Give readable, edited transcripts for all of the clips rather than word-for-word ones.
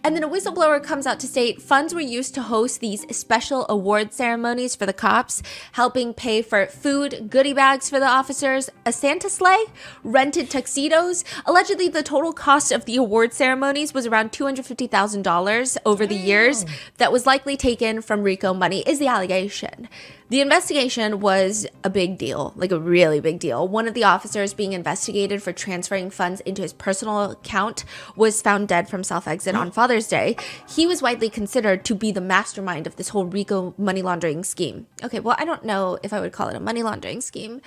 And then a whistleblower comes out to state funds were used to host these special award ceremonies for the cops, helping pay for food, goodie bags for the officers, a Santa sleigh, rented tuxedos. Allegedly, the total cost of the award ceremonies was around $250,000 over the years. That was likely taken from RICO money, is the allegation. The investigation was a big deal, like a really big deal. One of the officers being investigated for transferring funds into his personal account was found dead from self-exit on Father's Day. He was widely considered to be the mastermind of this whole RICO money laundering scheme. Okay, well, I don't know if I would call it a money laundering scheme.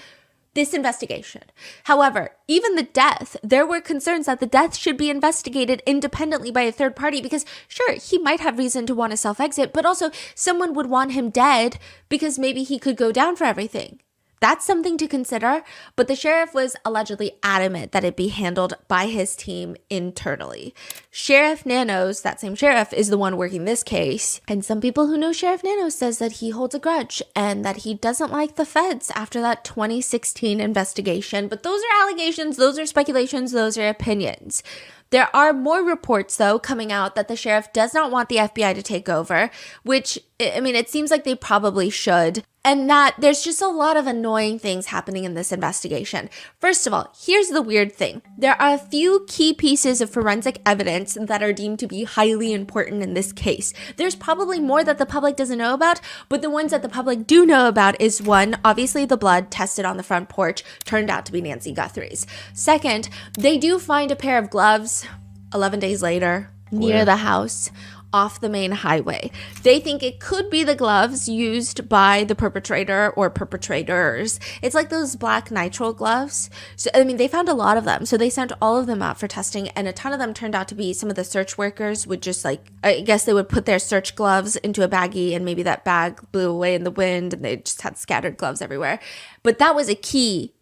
This investigation. However, even the death, there were concerns that the death should be investigated independently by a third party because, sure, he might have reason to want to self-exit, but also someone would want him dead because maybe he could go down for everything. That's something to consider, but the sheriff was allegedly adamant that it be handled by his team internally. Sheriff Nanos, that same sheriff, is the one working this case, and some people who know Sheriff Nanos says that he holds a grudge and that he doesn't like the feds after that 2016 investigation, but those are allegations, those are speculations, those are opinions. There are more reports, though, coming out that the sheriff does not want the FBI to take over, which, I mean, it seems like they probably should, and that there's just a lot of annoying things happening in this investigation. First of all, here's the weird thing. There are a few key pieces of forensic evidence that are deemed to be highly important in this case. There's probably more that the public doesn't know about, but the ones that the public do know about is one, obviously the blood tested on the front porch turned out to be Nancy Guthrie's. Second, they do find a pair of gloves 11 days later near the house off the main highway. They think it could be the gloves used by the perpetrator or perpetrators. It's like those black nitrile gloves. So, I mean, they found a lot of them. So they sent all of them out for testing, and a ton of them turned out to be some of the search workers would just I guess they would put their search gloves into a baggie, and maybe that bag blew away in the wind and they just had scattered gloves everywhere. But that was a key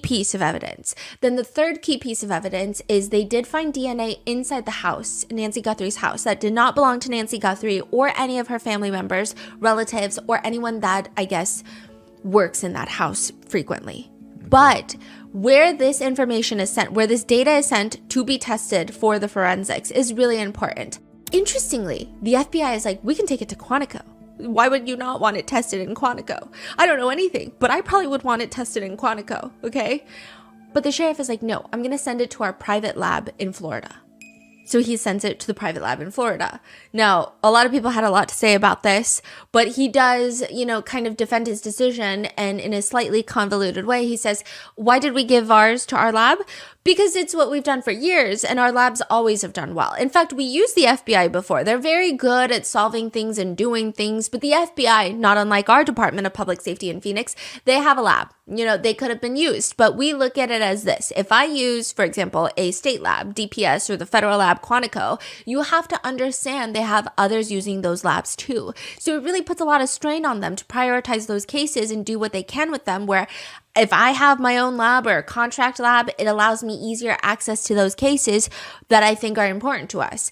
piece of evidence. Then the third key piece of evidence is they did find DNA inside the house, Nancy Guthrie's house, that did not belong to Nancy Guthrie or any of her family members, relatives, or anyone that, I guess, works in that house frequently. But where this information is sent, where this data is sent to be tested for the forensics is really important. Interestingly, the FBI is like, we can take it to Quantico. Why would you not want it tested in Quantico? I don't know anything, but I probably would want it tested in Quantico, okay? But the sheriff is like, no, I'm going to send it to our private lab in Florida. So he sends it to the private lab in Florida. Now, a lot of people had a lot to say about this, but he does, kind of defend his decision. And in a slightly convoluted way, he says, why did we give ours to our lab? Because it's what we've done for years, and our labs always have done well. In fact, we used the FBI before. They're very good at solving things and doing things, but the FBI, not unlike our Department of Public Safety in Phoenix, they have a lab. They could have been used, but we look at it as this. If I use, for example, a state lab, DPS, or the federal lab, Quantico, you have to understand they have others using those labs too. So it really puts a lot of strain on them to prioritize those cases and do what they can with them, where if I have my own lab or a contract lab, it allows me easier access to those cases that I think are important to us.